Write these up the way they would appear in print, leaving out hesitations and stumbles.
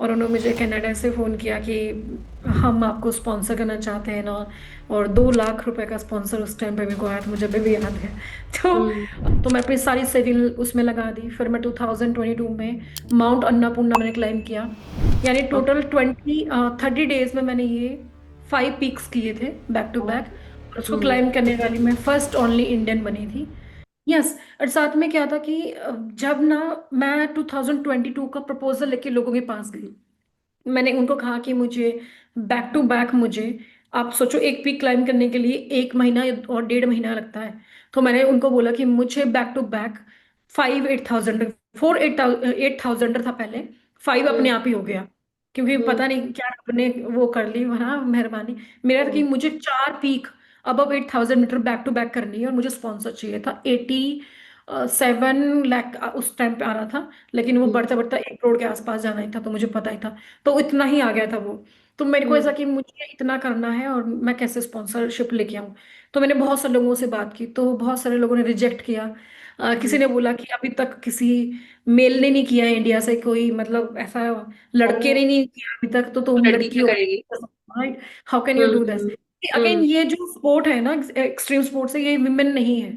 और उन्होंने मुझे कनाडा से फ़ोन किया कि हम आपको स्पॉन्सर करना चाहते हैं ना। और 2 लाख रुपए का स्पॉन्सर उस टाइम पे मेरे को आया था, मुझे अभी भी याद है। हम्म। तो मैं अपनी सारी सेविंग उसमें लगा दी। फिर मैं 2022 में माउंट अन्नापूर्णा मैंने क्लाइम किया। यानी टोटल 30 डेज में मैंने ये 5 पीक्स किए थे बैक टू बैक। और उसको हम्म। क्लाइम करने वाली मैं फर्स्ट ओनली इंडियन बनी थी। यस। और साथ में क्या था कि जब ना मैं 2022 का प्रपोजल लेके लोगों के पास गई, मैंने उनको कहा कि मुझे बैक टू बैक मुझे, आप सोचो एक पीक क्लाइम करने के लिए 1 महीना और 1.5 महीना लगता है। तो मैंने उनको बोला कि मुझे बैक टू बैक 8,000, 8,000 था पहले, 5 अपने हम्म। आप ही हो गया। क्योंकि हम्म। पता नहीं क्या आपने वो कर ली वहाँ मेहरबानी। मेरा था कि हम्म। मुझे 4 peak above 8,000 metre back to back करनी है, और मुझे स्पॉन्सर चाहिए था 7 लाख उस टाइम पे आ रहा था। लेकिन वो हम्म। बढ़ता बढ़ता 1 करोड़ के आसपास जाना ही था, तो मुझे पता ही था। तो इतना ही आ गया था वो। तो मेरे को ऐसा हम्म। कि मुझे इतना करना है और मैं कैसे स्पॉन्सरशिप लेके आऊँ। तो मैंने बहुत सारे लोगों से बात की, तो बहुत सारे लोगों ने रिजेक्ट किया। किसी हम्म। ने बोला कि अभी तक किसी मेल ने नहीं किया है इंडिया से कोई, मतलब ऐसा लड़के ओ, ने नहीं किया अभी तक, तो तो तुम लड़की लड़की क्या हो, करेगी? Right? How can you hmm. Do this? Hmm. Again hmm. ये जो स्पोर्ट है ना, एक्सट्रीम स्पोर्ट्स है, ये विमेन नहीं है,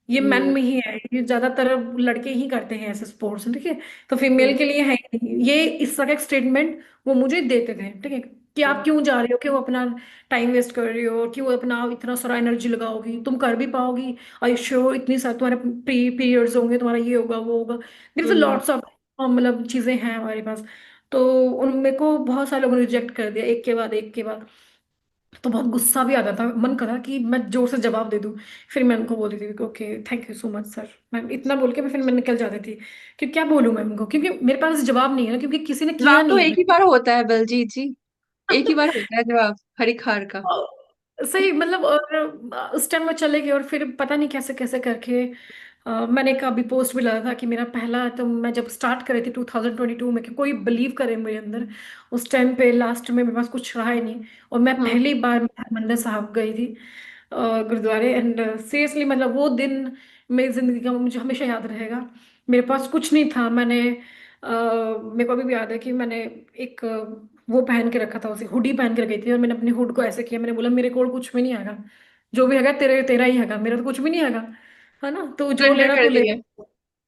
ये मैन हम्म। में ही है। ये ज्यादातर लड़के ही करते हैं ऐसे स्पोर्ट्स, ठीक है। तो हम्म। फीमेल के लिए है ही नहीं ये। इस तरह का स्टेटमेंट वो मुझे देते थे, ठीक है, कि आप हम्म। क्यों जा रहे हो, क्यों अपना टाइम वेस्ट कर रही हो, क्यों अपना इतना सारा एनर्जी लगाओगी, तुम कर भी पाओगी? आई श्योर इतनी सारी तुम्हारे पीरियड्स होंगे, तुम्हारा ये होगा वो होगा, there is hmm. Lots of मतलब चीजें हैं हमारे पास। तो उन मेरे को बहुत सारे लोगों ने रिजेक्ट कर दिया, एक के बाद एक के बाद। तो बहुत गुस्सा भी आता था, मन करा कि मैं जोर से जवाब दे दूं। फिर मैं उनको बोलती थी कि okay thank you so much sir, मैं इतना बोल के फिर मैं निकल जाती थी। कि क्या बोलूं मैं उनको, क्योंकि मेरे पास जवाब नहीं है ना, क्योंकि किसी ने किया जवाब तो नहीं एक है। ही बार होता है बलजीत जी। एक ही बार होता है जवाब हर एक हार का। सही मतलब। और उस टाइम में चले गए, और फिर पता नहीं कैसे कैसे करके मैंने एक अभी पोस्ट भी डाला था कि मेरा पहला, तो मैं जब स्टार्ट कर रही थी 2022 में, कि कोई बिलीव करे मेरे अंदर। उस टाइम पे लास्ट में मेरे पास कुछ रहा ही नहीं, और मैं हम्म। पहली बार हरमंदिर साहब गई थी गुरुद्वारे। एंड सीरियसली मतलब वो दिन मेरी जिंदगी का मुझे हमेशा याद रहेगा। मेरे पास कुछ नहीं था। मेरे को अभी भी याद है कि मैंने एक वो पहन के रखा था, उसे हुडी पहन के रखी थी, और मैंने अपनी हुड को ऐसे किया, मैंने बोला मेरे कोल कुछ भी नहीं आएगा, जो भी हैगा तेरे तेरा ही हैगा, मेरा तो कुछ भी नहीं हैगा, है ना, तो जो सरेंडर लेना कर तू ले। दिया।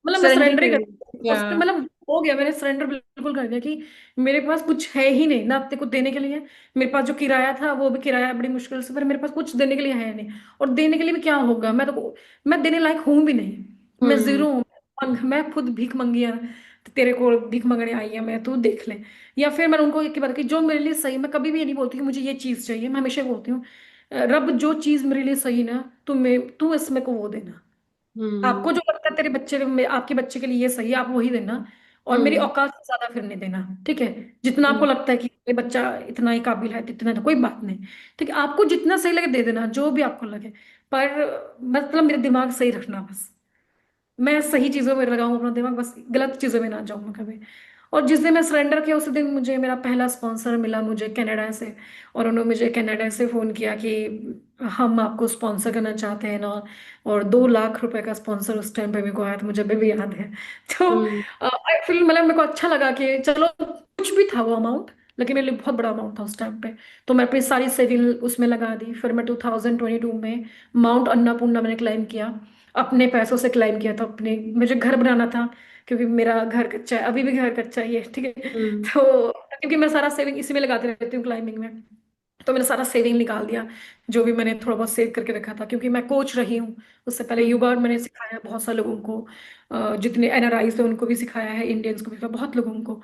मतलब मैं सरेंडर सरेंडर ही कर कर दिया या? उससे, मतलब हो गया, मैंने सरेंडर बिल्कुल कर दिया कि मेरे पास कुछ है ही नहीं ना तेरे को देने के लिए। मेरे पास जो किराया था वो भी किराया बड़ी मुश्किल से, पर मेरे पास कुछ देने के लिए है नहीं। और देने के लिए भी क्या होगा, मैं देने लायक हूं भी नहीं। मैं हम्म। जीरो हूँ। मैं खुद भीख मंगी है, तो तेरे को भीख मंगने आई है मैं, तू देख ले। या फिर मैं उनको एक ही बात कि जो मेरे लिए सही, मैं कभी भी ये नहीं बोलती कि मुझे ये चीज चाहिए, मैं हमेशा बोलती हूँ रब जो चीज मेरे लिए सही ना, तू इसमें को वो देना। हम्म। आपको जो लगता है तेरे आपके बच्चे के लिए ये सही है, आप वही देना। और मेरी हम्म। औकात से ज्यादा फिर नहीं देना, ठीक है। जितना आपको हम्म। लगता है कि ये बच्चा इतना ही काबिल है, इतना तो कोई बात नहीं, ठीक है। आपको जितना सही लगे दे देना, जो भी आपको लगे। पर मतलब मेरा दिमाग सही रखना बस। मैं सही चीजों में लगाऊं अपना दिमाग, बस गलत चीजों में ना जाऊं मैं कभी। और जिस दिन मैं सरेंडर किया उसी दिन मुझे मेरा पहला स्पॉन्सर मिला, मुझे कनाडा से। और उन्होंने मुझे कनाडा से फ़ोन किया कि हम आपको स्पॉन्सर करना चाहते हैं ना। और 2 लाख रुपए का स्पॉन्सर उस टाइम पे मेरे को आया था, मुझे अभी भी याद है। तो हम्म। आई फील मतलब मेरे को अच्छा लगा कि चलो कुछ भी था वो अमाउंट, लेकिन मेरे लिए बहुत बड़ा अमाउंट था उस टाइम पे। तो मैं अपनी सारी सेविंग उसमें लगा दी। फिर मैं 2022 में माउंट अन्नापूर्णा मैंने क्लाइम किया। अपने पैसों से क्लाइम किया था। अपने मुझे घर बनाना था, क्योंकि मेरा घर कच्चा है, अभी भी घर कच्चा ही है, ठीक है। हम्म। तो क्योंकि मैं सारा सेविंग इसी में लगाती रहती हूँ क्लाइंबिंग में। तो मैंने सारा सेविंग निकाल दिया, जो भी मैंने थोड़ा बहुत सेव करके रखा था, क्योंकि मैं कोच रही हूँ। उससे पहले हम्म। योगा मैंने सिखाया बहुत सारे लोगों को। जितने एनआरआई थे उनको भी सिखाया है, इंडियंस को भी सिखाया, बहुत लोगों को।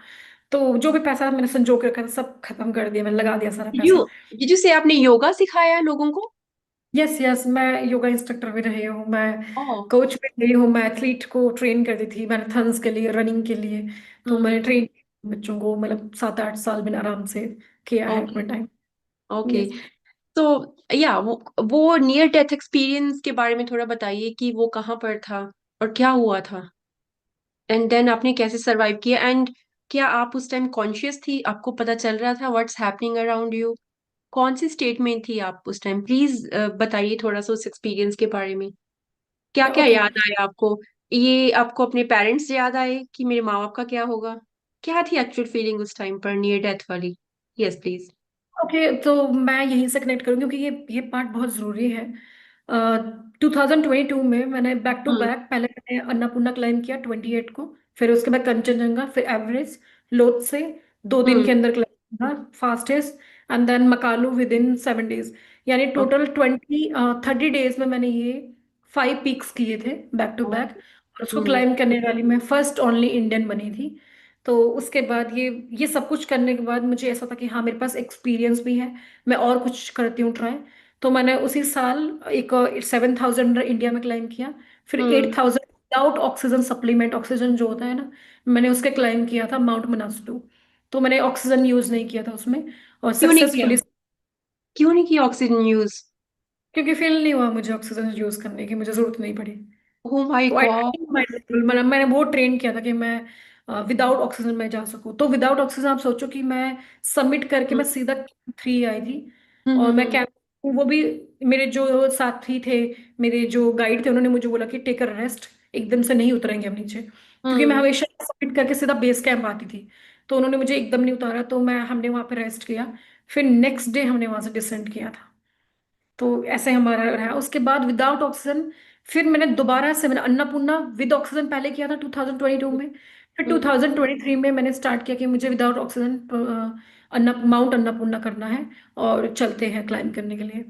तो जो भी पैसा मैंने संजो के रखा था सब खत्म कर दिया, मैंने लगा दिया सारा यू पैसा। यू से आपने योगा सिखाया है लोगों को? यस यस, मैं योगा इंस्ट्रक्टर भी रही हूँ, मैं ओह। कोच भी रही हूँ, मैं एथलीट को ट्रेन करती थी मैराथन्स के लिए, रनिंग के लिए। तो मैंने हम्म। ट्रेन बच्चों को, मतलब 7-8 साल मैंने आराम से किया है ओके। अपने टाइम। ओके। यस। तो या वो नियर डेथ एक्सपीरियंस के बारे में थोड़ा बताइए कि वो कहाँ पर था और क्या हुआ था, एंड देन आपने कैसे सरवाइव किया, एंड क्या आप उस टाइम कॉन्शियस थी, आपको पता चल रहा था व्हाट्स हैपनिंग अराउंड यू? कौन सी स्टेट में थी आप उस टाइम? प्लीज बताइए थोड़ा सा उस एक्सपीरियंस के बारे में। क्या क्या ओके। याद आया आपको? ये आपको अपने पेरेंट्स याद आए कि मेरे माँ बाप का क्या होगा? क्या थी एक्चुअल फीलिंग उस टाइम पर नियर डेथ वाली? Yes please. ओके, तो मैं यहीं से कनेक्ट करूँ क्योंकि ये पार्ट बहुत ज़रूरी है। 2022 में मैंने बैक टू हम्म। बैक, पहले मैंने अन्नपूर्णा क्लाइम किया 28 को, फिर उसके बाद कंचनजंगा, फिर एवरेस्ट, लोटसे 2 दिन के हम्म। अंदर क्लाइम किया fastest, and then Makalu with in 7 days. यानी टोटल 30 डेज में मैंने ये 5 पीक्स किए थे बैक टू बैक। और उसको हम्म। क्लाइम करने वाली मैं फर्स्ट ओनली इंडियन बनी थी। तो उसके बाद ये सब कुछ करने के बाद मुझे ऐसा था कि हाँ, मेरे पास एक्सपीरियंस भी है, मैं और कुछ करती हूँ ट्राई। तो मैंने उसी साल एक 7,000 इंडिया में क्लाइम किया, फिर हम्म। 8,000 विदाउट ऑक्सीजन सप्लीमेंट, ऑक्सीजन जो होता है ना, मैंने उसके क्लाइम किया था माउंट मनास्लू। तो मैंने ऑक्सीजन यूज नहीं किया था उसमें, और क्यों नहीं किया? सक्सेसफुली। क्यों नहीं किया ऑक्सीजन यूज? क्योंकि फील नहीं हुआ मुझे ऑक्सीजन यूज करने की, मुझे जरूरत नहीं पड़ी। ओ माय तो आई गॉड। मैंने वो ट्रेन किया था कि मैं विदाउट ऑक्सीजन में जा सकूं। तो विदाउट ऑक्सीजन आप सोचो कि मैं सबमिट करके मैं सीधा 3 आई थी। हम्म। और मैं हम्म। कैंप, वो भी मेरे जो साथी थे, मेरे जो गाइड थे, उन्होंने मुझे बोला कि टेक अ रेस्ट, एकदम से नहीं उतरेंगे हम नीचे, क्योंकि मैं हम्म। हमेशा सबमिट करके सीधा बेस कैंप आती थी। तो उन्होंने मुझे एकदम नहीं उतारा, तो हमने वहाँ पे रेस्ट किया। फिर नेक्स्ट डे हमने वहाँ से डिसेंड किया था। तो ऐसे हमारा रहा। उसके बाद विदाउट ऑक्सीजन, फिर मैंने अन्नपूर्णा विद ऑक्सीजन पहले किया था 2022 में। फिर हम्म। 2023 में मैंने स्टार्ट किया कि मुझे विदाउट ऑक्सीजन अन्ना माउंट अन्नपूर्णा करना है, और चलते हैं क्लाइम करने के लिए।